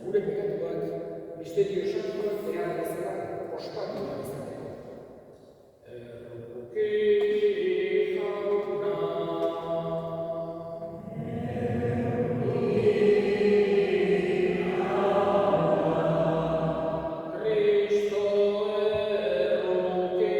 gure pekatuak misterio santuak behar bezala ospatu izateko. Erroke jauna. Cristo erroke.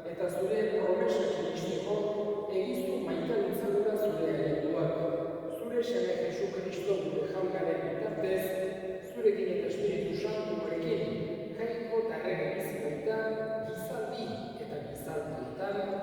Eta zure promesak iristeko egizu maita ditzagula zure ereduak. Zure seme Jesu Kristo gure jaunaren bitartez, zurekin eta Espiritu Santuarekin, jaiko eta errege bizi baita, gizaldi eta gizaldietan.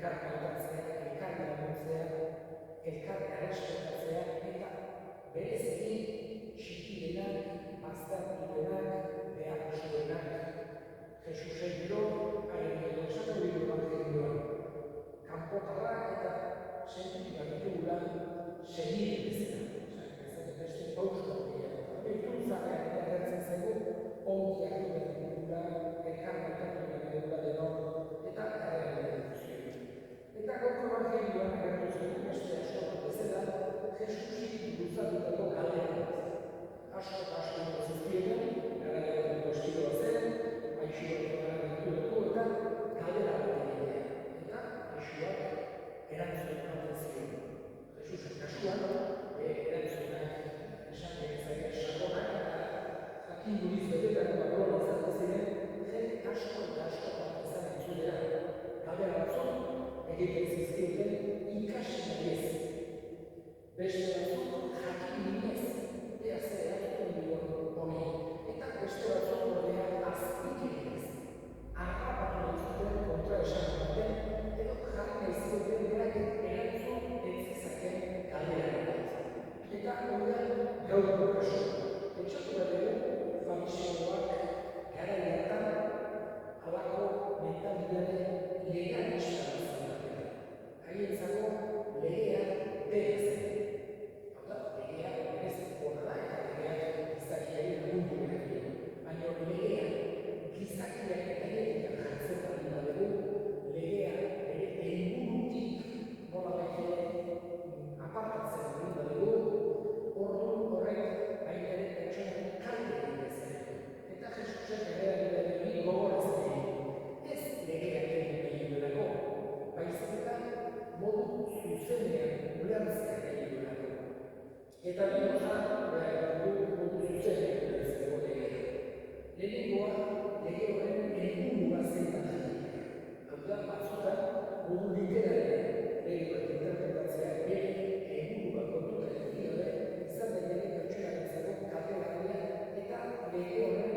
elkar kontatzea, elkar laguntzea, elkar errespetatzea, eta bereziki txikienak, baztertuenak, behartsuenak. Jesusen gero, esatu ditu evangelioan, kanpotarrak eta sentitu ditugula segide bezala. Beste pauso gehiago. Behituntzak eta gertzen zaigu, ongi hartu behar ditugula, elkar markatu behar ditugula denok, eta errealitatea guztien. Eta gaurko evangelioan agertu zaigu beste asko bezala, Jesusi luzatutako galdera bat. Asko zizkietan, garaiaren estiloa zen, aixuak dituleko eta galdera bat egitea. Eta aixuak erantzun ematen zion. Jesusen kasuan, erantzunak esan genezake sakonak eta jakin duriz betetako baloa izaten ziren, jen asko eta asko bat izan entzulera. Galdera batzuk egiten zizkioten ikasi nahi ez. Beste batzuk jakin minez, ea zer erantzun dion honi. Eta beste batzuk ordea azpik eginez. Arrapatu entzuten kontra esan duten, edo jarri nahi zioten berak erantzun entzizaken galdera bat. Eta horrean gaurko kasu. Pentsatu bat dugu, fariseoak gara hartan halako mentalidade legalista izan dutela. Haientzako legea dela zen. Hau da, legea berez ona da eta legeak gizakiari lagundu behar dio. Baina legea gizakiak gainetik jartzen baldin badugu, legea bere helburutik nolabait apartatzen baldin badugu, ordu horrek baita ere pertsonaren kalte egin dezake. Eta Jesusen errealitateari gogoratzen digu. Ez legeak egin nahi duelako, baizik eta modu zuzenean ulertzea nahi duelako. Eta bi gauza behar dugu modu zuzenean ulertzeko legea. Lehenengoa lege horren helburua zein da jakitea. Hau da, batzutan modu literalean lege bat interpretatzea bere helburua kontutan eduki gabe, izan daiteke pertsonarentzako kaltegarria eta lege horren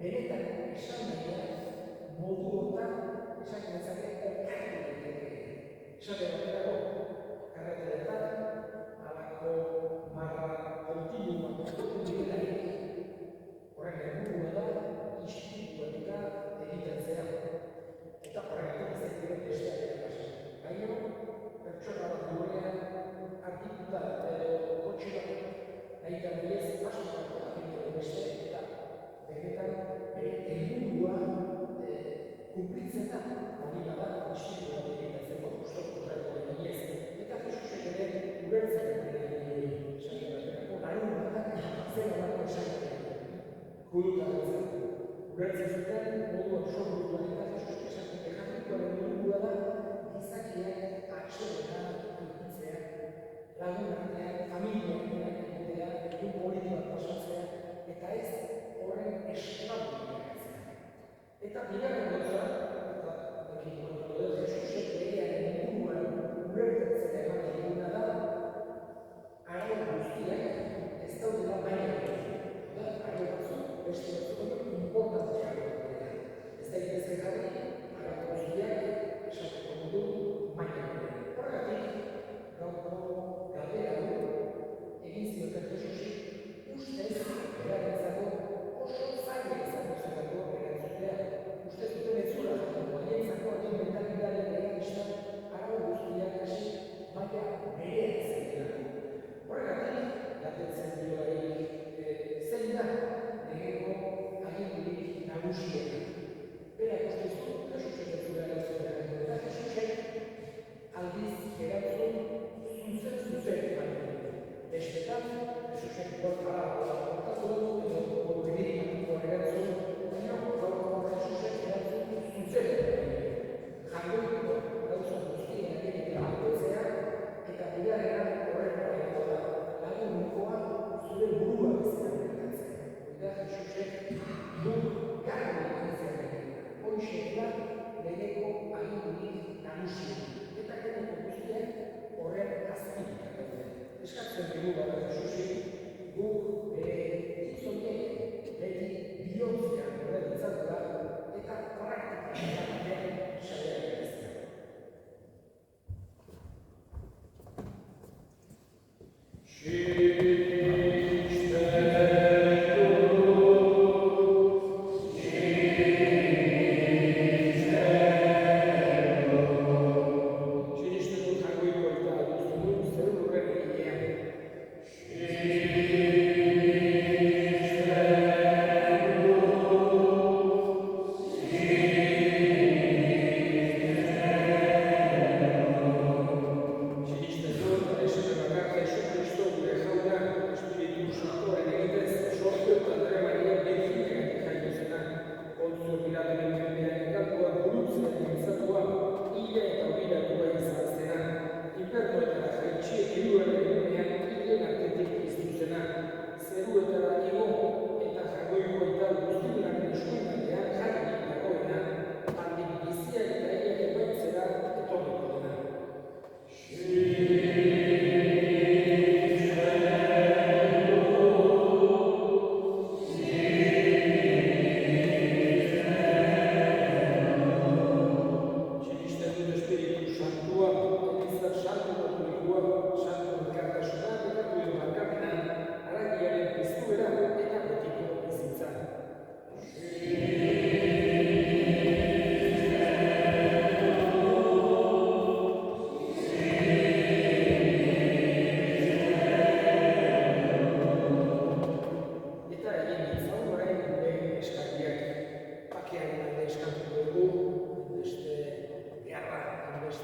benetan esan nahian modu hortan esan genezake okertu daiteke. Esate baterako karreteretan halako marra kontinuak kontutu direlarik horren helburua da istripuetika egiten zera. Eta horregatik ez daiteke besteak erakasen. Baina pertsona bat gurean artikuta edo kotxe bat nahi da berez asko egiten beste eta benetan bere helburua kumplitzen da. Hori bada istripu bat egiten zeko, uste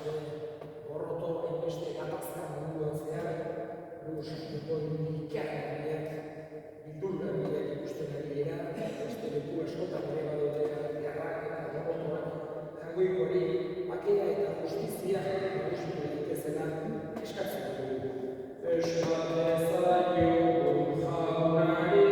Horroto hainbeste gatazka munduan zehar, Santuko ikarriak, bildurgarriak ikusten ari dira, beste leku askotan ere badote garrak eta horrotoak, Jaungoikoari bakea eta justizia nagusitu daitezela eskatzen dugu. Eskate zaio jaunari.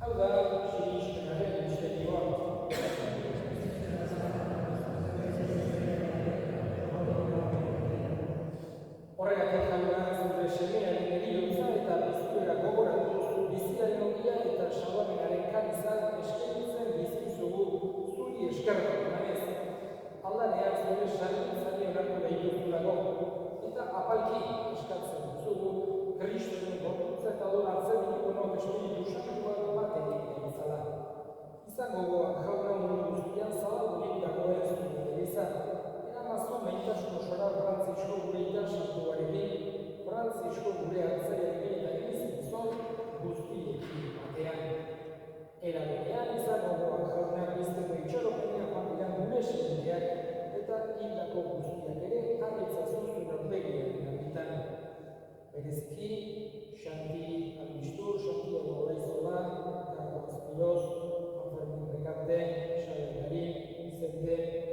Hau da, sinismenaren misterioa. Horregatik jauna zure semearen heriotza eta bizituera gogoratuz biziaren ogia eta salbamenaren kanizan eskaintzen bizkizugu zuri eskerrak emanez. Aldanean zure sarritzari onartu behituzulago eta apalki eskatzen duzugu Kristoren gorputza eta odol hartzen ditugunok Espiritu Santuak bat egiten bezala. Izan gogoak jauna mundu guztian zabaldurik dagoen zure izan. Eramazu maitasun osora Frantzisko gure ita santuarekin, Frantzisko gure hartzaiarekin eta egizizon guztiekin batean. Era berean izan gogoak jauna bizteko itxaropenean joan dira gure semendeak eta hildako guztiak ere argitzazu zure aurpegiaren ambitan. Bereziki, Xanti Albistur, Xanti Olaizola, Carlos Pilos, Fermin Recarte, Xavier Garín, Vicente,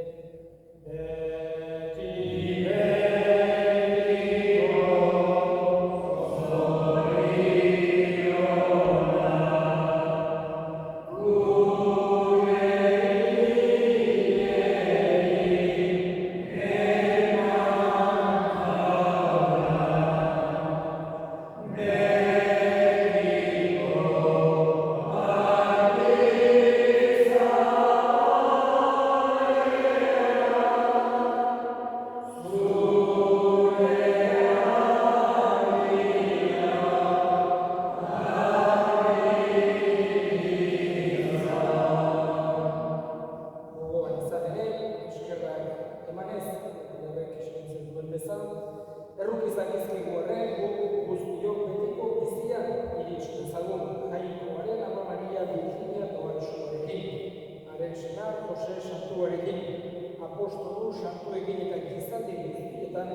apostolu santuekin eta gizaldi guztietan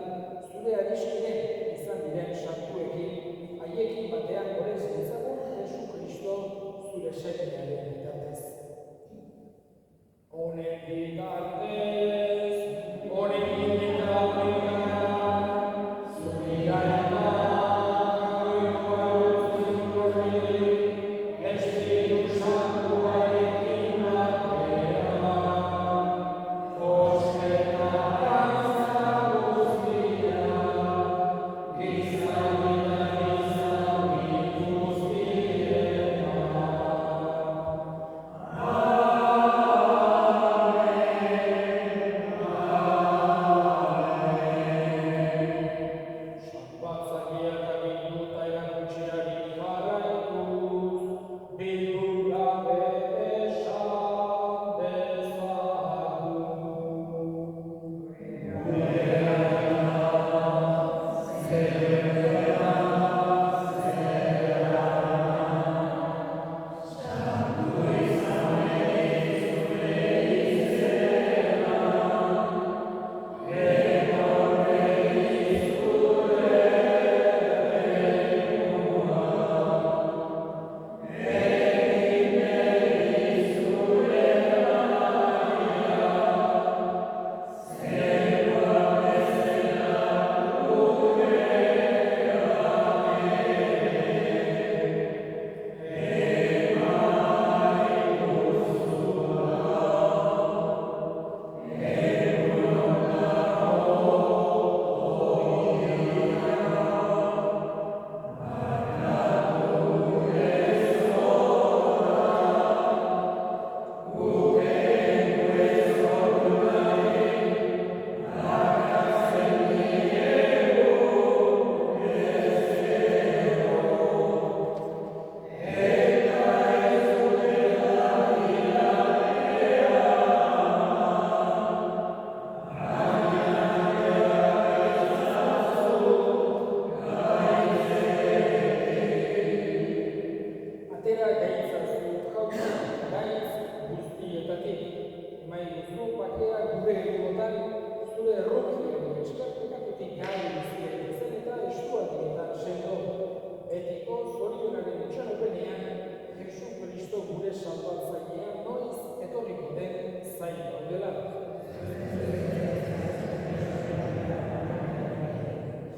zure adiskide izan diren santuekin haiekin batean gorez ditzagun Jesu Kristo zure semearen bitartez. Honen bitartez, honekin bitartean, zuriaren Espiritu Santuarekin batean,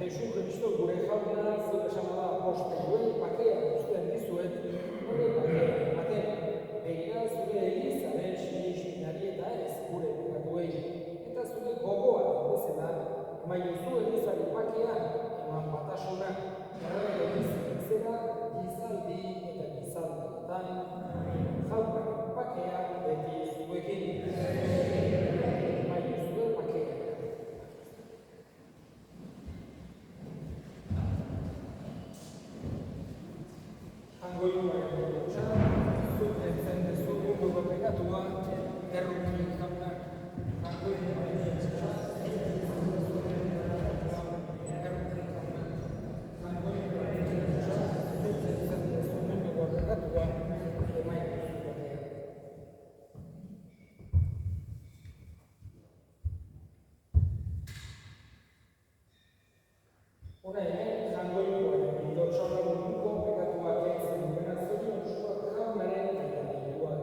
Jesu Kristo gure jauna zure esamada apostoluei bakea guztien dizuet, hori bakea goiluaren burutsa, zuk entzen dezu munduko pekatua, errukin jaunak, goiluaren burutsa, errukin jaunak, goiluaren burutsa, zuk entzen dezu munduko pekatua, emaitu zuenean. Hona hemen, jangoikoaren bidotxola munduko pekatuak entzen duena zorion zuak jaunaren aitamenduak.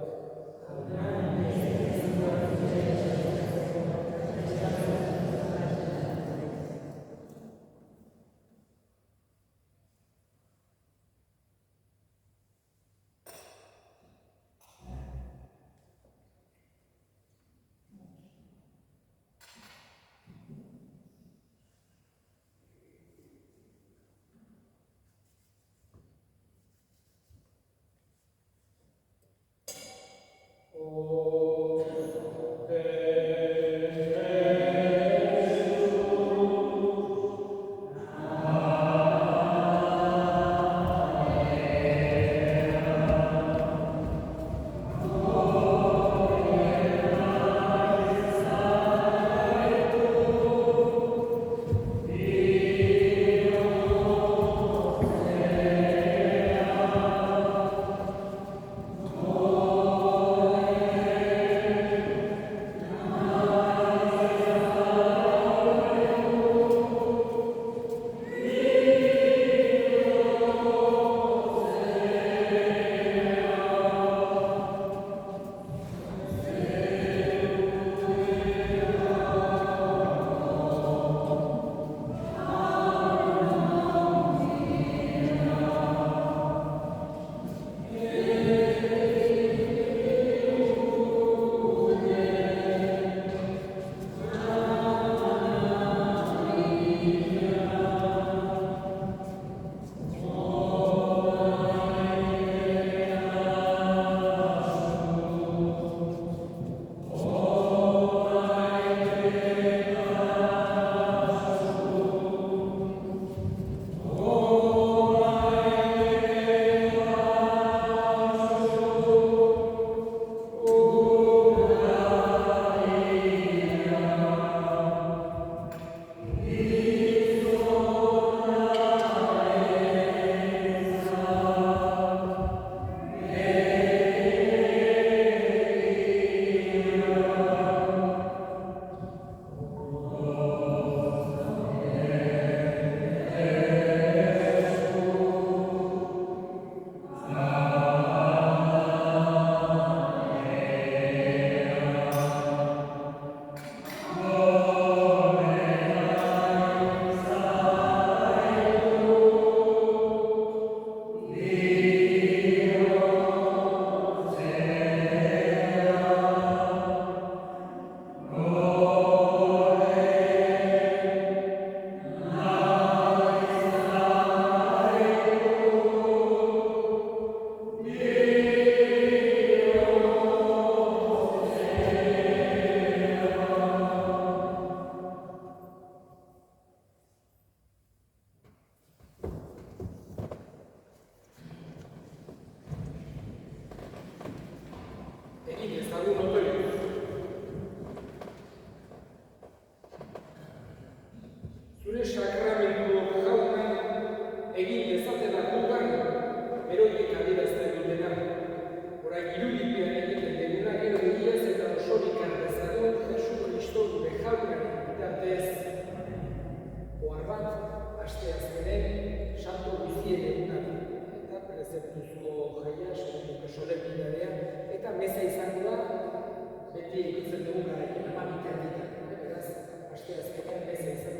Beti ikutzen dugu garaien 12 beraz, asteazkenean meza izan